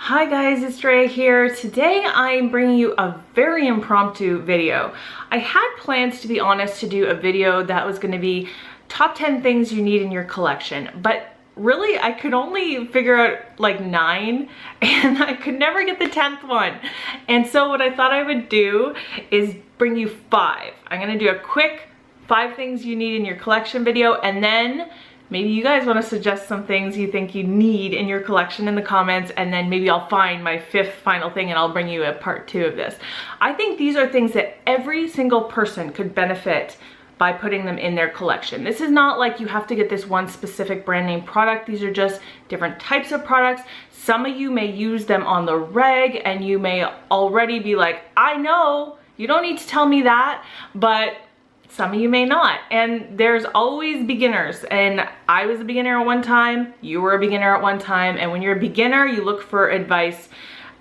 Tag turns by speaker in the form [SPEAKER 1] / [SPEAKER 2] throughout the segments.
[SPEAKER 1] Hi guys, it's Drea here. Today I'm bringing you a very impromptu video. I had plans, to be honest, to do a video that was going to be top 10 things you need in your collection, but really I could only figure out like 9 and I could never get the 10th one. And so what I thought I would do is bring you 5. I'm going to do a quick 5 things you need in your collection video, and then maybe you guys want to suggest some things you think you need in your collection in the comments, and then maybe I'll find my 5th final thing and I'll bring you a part 2 of this. I think these are things that every single person could benefit by putting them in their collection. This is not like you have to get this one specific brand name product. These are just different types of products. Some of you may use them on the reg and you may already be like, I know, you don't need to tell me that, but some of you may not. And there's always beginners, and I was a beginner at one time, you were a beginner at one time, and when you're a beginner you look for advice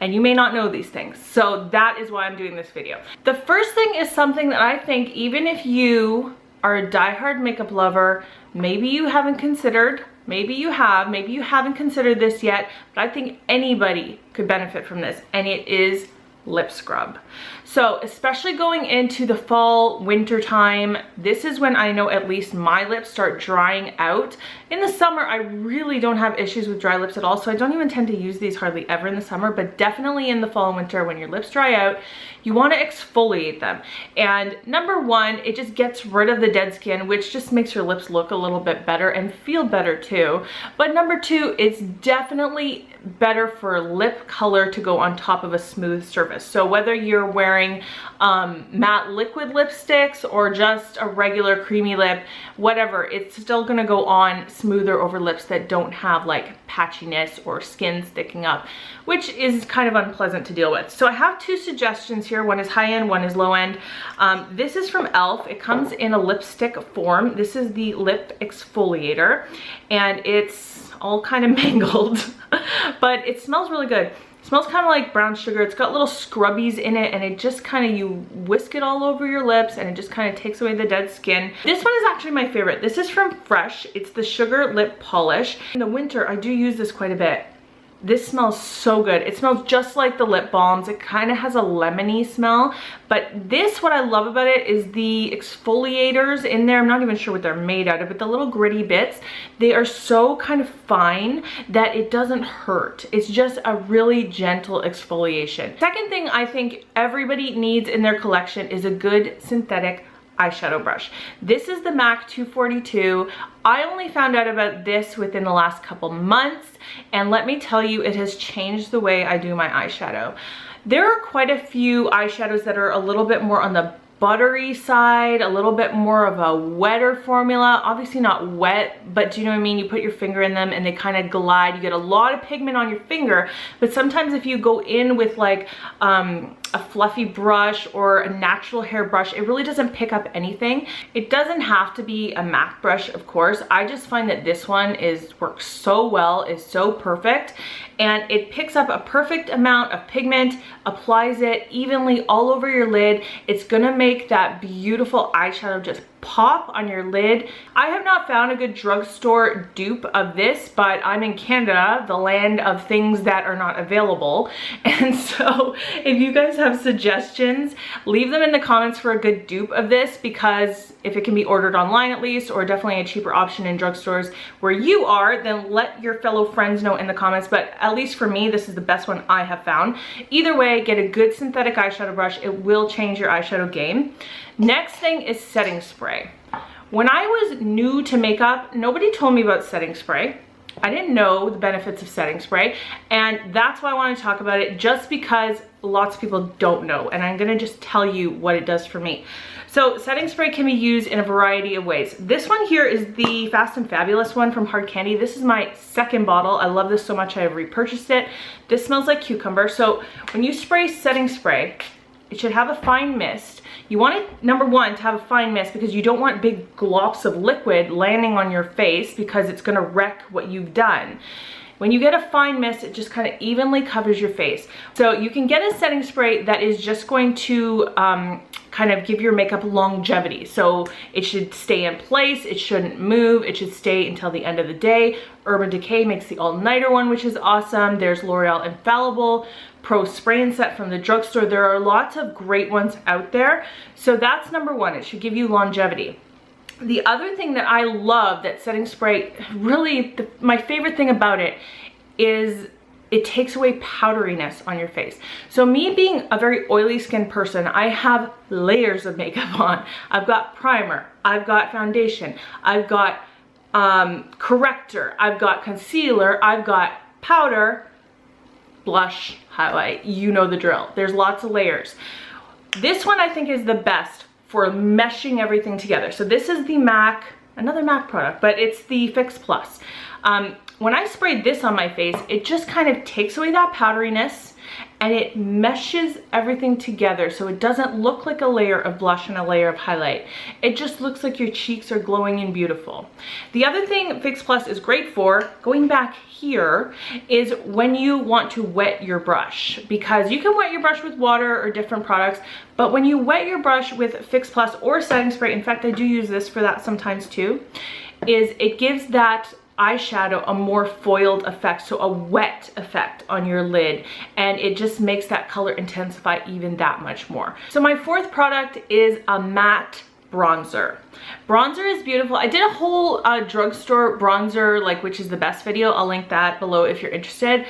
[SPEAKER 1] and you may not know these things. So that is why I'm doing this video. The first thing is something that I think even if you are a diehard makeup lover, maybe you haven't considered, maybe you haven't considered this yet, but I think anybody could benefit from this, and it is lip scrub. So especially going into the fall winter time, this is when I know at least my lips start drying out. In the summer I really don't have issues with dry lips at all, so I don't even tend to use these hardly ever in the summer, but definitely in the fall and winter when your lips dry out, you want to exfoliate them. And number 1, it just gets rid of the dead skin, which just makes your lips look a little bit better and feel better too. But number 2, it's definitely better for lip color to go on top of a smooth surface. So whether you're wearing matte liquid lipsticks or just a regular creamy lip, whatever, it's still gonna go on smoother over lips that don't have like patchiness or skin sticking up, which is kind of unpleasant to deal with. So I have 2 suggestions here. One is high end, one is low end. This is from e.l.f. It comes in a lipstick form. This is the lip exfoliator, and it's all kind of mangled, but it smells really good. It smells kind of like brown sugar. It's got little scrubbies in it, and it just kind of, you whisk it all over your lips and it just kind of takes away the dead skin. This one is actually my favorite. This is from Fresh. It's the Sugar Lip Polish. In the winter, I do use this quite a bit. This smells so good. It smells just like the lip balms. It kind of has a lemony smell, but this, what I love about it is the exfoliators in there. I'm not even sure what they're made out of, but the little gritty bits, they are so kind of fine that it doesn't hurt. It's just a really gentle exfoliation. Second thing I think everybody needs in their collection is a good synthetic eyeshadow brush. This is the MAC 242. I only found out about this within the last couple months, and let me tell you, it has changed the way I do my eyeshadow. There are quite a few eyeshadows that are a little bit more on the buttery side, a little bit more of a wetter formula. Obviously not wet, but do you know what I mean? You put your finger in them and they kind of glide. You get a lot of pigment on your finger, but sometimes if you go in with like a fluffy brush or a natural hair brush, it really doesn't pick up anything. It doesn't have to be a MAC brush, of course. I just find that this one works so well, is so perfect, and it picks up a perfect amount of pigment, applies it evenly all over your lid. It's gonna make that beautiful eyeshadow just pop on your lid. I have not found a good drugstore dupe of this, but I'm in Canada, the land of things that are not available. And so if you guys have suggestions, leave them in the comments for a good dupe of this, because if it can be ordered online at least, or definitely a cheaper option in drugstores where you are, then let your fellow friends know in the comments. But at least for me, this is the best one I have found. Either way, get a good synthetic eyeshadow brush. It will change your eyeshadow game. Next thing is setting spray. When I was new to makeup, nobody told me about setting spray. I didn't know the benefits of setting spray, and that's why I want to talk about it, just because lots of people don't know, and I'm gonna just tell you what it does for me. So setting spray can be used in a variety of ways. This one here is the Fast and Fabulous one from Hard Candy. This is my 2nd bottle. I love this so much I have repurchased it. This smells like cucumber. So when you spray setting spray, it should have a fine mist. You want it, number 1, to have a fine mist, because you don't want big glops of liquid landing on your face, because it's gonna wreck what you've done. When you get a fine mist, it just kind of evenly covers your face. So you can get a setting spray that is just going to kind of give your makeup longevity. So it should stay in place, it shouldn't move, it should stay until the end of the day. Urban Decay makes the all-nighter one, which is awesome. There's L'Oreal Infallible Pro Spray and Set from the drugstore. There are lots of great ones out there. So that's number one, it should give you longevity. The other thing that I love that setting spray, really my favorite thing about it is it takes away powderiness on your face. So me being a very oily skinned person, I have layers of makeup on. I've got primer, I've got foundation, I've got corrector, I've got concealer, I've got powder, blush, highlight, you know the drill. There's lots of layers. This one I think is the best for meshing everything together. So this is the MAC, another MAC product, but it's the Fix Plus. When I sprayed this on my face, it just kind of takes away that powderiness and it meshes everything together so it doesn't look like a layer of blush and a layer of highlight. It just looks like your cheeks are glowing and beautiful. The other thing Fix Plus is great for, going back here, is when you want to wet your brush, because you can wet your brush with water or different products, but when you wet your brush with Fix Plus or setting spray, in fact I do use this for that sometimes too, is it gives that eyeshadow a more foiled effect, so a wet effect on your lid, and it just makes that color intensify even that much more. So my fourth product is a matte bronzer. Bronzer is beautiful. I did a whole drugstore bronzer, which is the best video. I'll link that below if you're interested.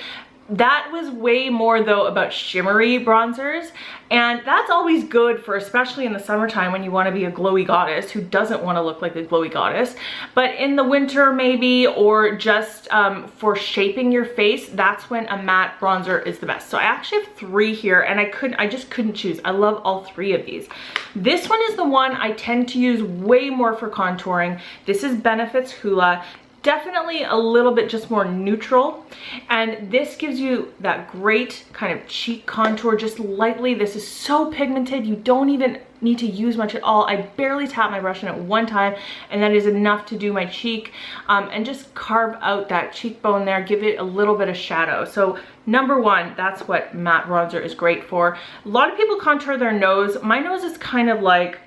[SPEAKER 1] That was way more though about shimmery bronzers, and that's always good for, especially in the summertime when you want to be a glowy goddess. Who doesn't want to look like a glowy goddess? But in the winter maybe, or just for shaping your face, that's when a matte bronzer is the best. So I actually have three here, and I just couldn't choose. I love all three of these. This one is the one I tend to use way more for contouring. This is Benefit's Hoola. Definitely a little bit just more neutral, and this gives you that great kind of cheek contour just lightly. This is so pigmented, you don't even need to use much at all. I barely tap my brush in it one time, and that is enough to do my cheek and just carve out that cheekbone there, give it a little bit of shadow. So number one, that's what matte bronzer is great for. A lot of people contour their nose. My nose is kind of like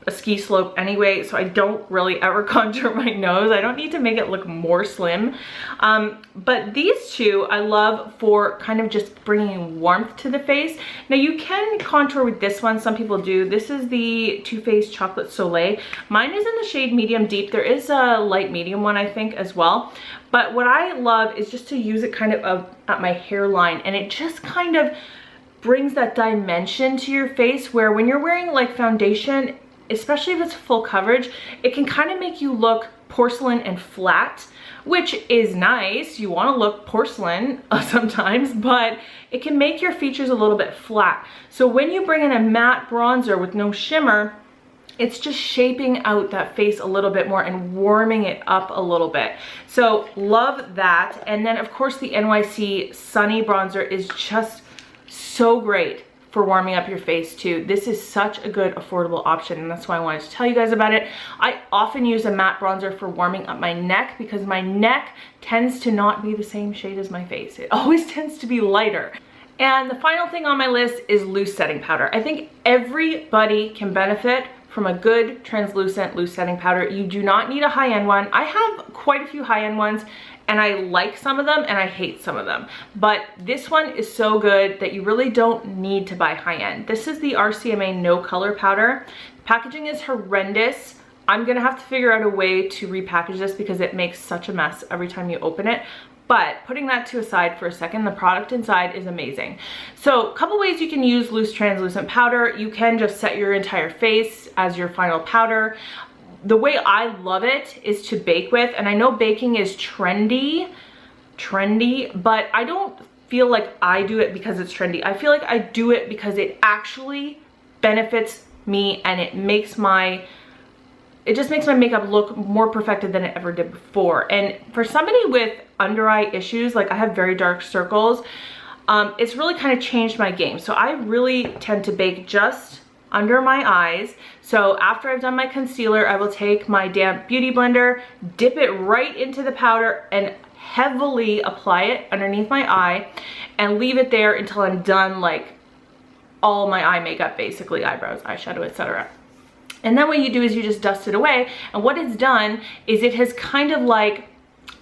[SPEAKER 1] a ski slope anyway, so I don't really ever contour my nose. I don't need to make it look more slim. But these two I love for kind of just bringing warmth to the face. Now you can contour with this one, some people do. This is the Too Faced Chocolate Soleil. Mine is in the shade medium deep. There is a light medium one I think as well. But what I love is just to use it kind of at my hairline, and it just kind of brings that dimension to your face, where when you're wearing like foundation, especially if it's full coverage, it can kind of make you look porcelain and flat, which is nice. You want to look porcelain sometimes, but it can make your features a little bit flat. So when you bring in a matte bronzer with no shimmer, it's just shaping out that face a little bit more and warming it up a little bit. So love that. And then of course the NYC Sunny Bronzer is just so great for warming up your face too. This is such a good affordable option, and that's why I wanted to tell you guys about it. I often use a matte bronzer for warming up my neck, because my neck tends to not be the same shade as my face. It always tends to be lighter. And the final thing on my list is loose setting powder. I think everybody can benefit from a good translucent loose setting powder. You do not need a high-end one. I have quite a few high-end ones, and I like some of them and I hate some of them. But this one is so good that you really don't need to buy high-end. This is the RCMA No Color Powder. The packaging is horrendous. I'm gonna have to figure out a way to repackage this because it makes such a mess every time you open it. But putting that to aside for a second, the product inside is amazing. So a couple ways you can use loose translucent powder. You can just set your entire face as your final powder. The way I love it is to bake with, and I know baking is trendy, but I don't feel like I do it because it's trendy. I feel like I do it because it actually benefits me, and it just makes my makeup look more perfected than it ever did before. And for somebody with under eye issues, like I have very dark circles, it's really kind of changed my game. So I really tend to bake just under my eyes. So after I've done my concealer, I will take my damp beauty blender, dip it right into the powder, and heavily apply it underneath my eye and leave it there until I'm done like all my eye makeup, basically eyebrows, eyeshadow, etc. And then what you do is you just dust it away, and what it's done is it has kind of like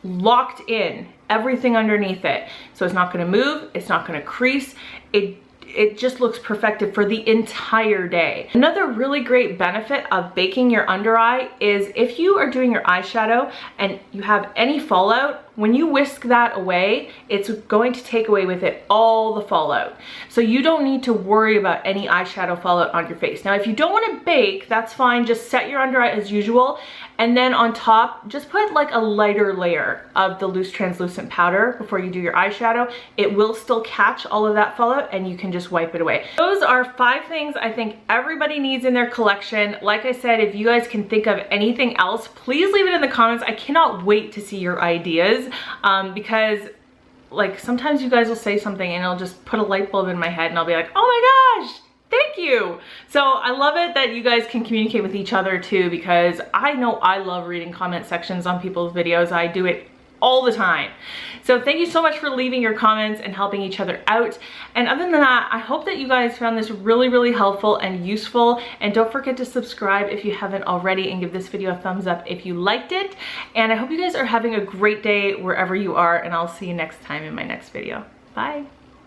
[SPEAKER 1] locked in everything underneath it. So it's not gonna move, it's not gonna crease, it just looks perfected for the entire day. Another really great benefit of baking your under eye is if you are doing your eyeshadow and you have any fallout, when you whisk that away, it's going to take away with it all the fallout. So you don't need to worry about any eyeshadow fallout on your face. Now, if you don't want to bake, that's fine. Just set your under eye as usual. And then on top, just put like a lighter layer of the loose translucent powder before you do your eyeshadow. It will still catch all of that fallout and you can just wipe it away. Those are 5 things I think everybody needs in their collection. Like I said, if you guys can think of anything else, please leave it in the comments. I cannot wait to see your ideas. Because like sometimes you guys will say something and it'll just put a light bulb in my head and I'll be like, oh my gosh, thank you. So I love it that you guys can communicate with each other too, because I know I love reading comment sections on people's videos. I do it all the time. So thank you so much for leaving your comments and helping each other out. And other than that, I hope that you guys found this really, really helpful and useful. And don't forget to subscribe if you haven't already, and give this video a thumbs up if you liked it. And I hope you guys are having a great day wherever you are, and I'll see you next time in my next video. Bye.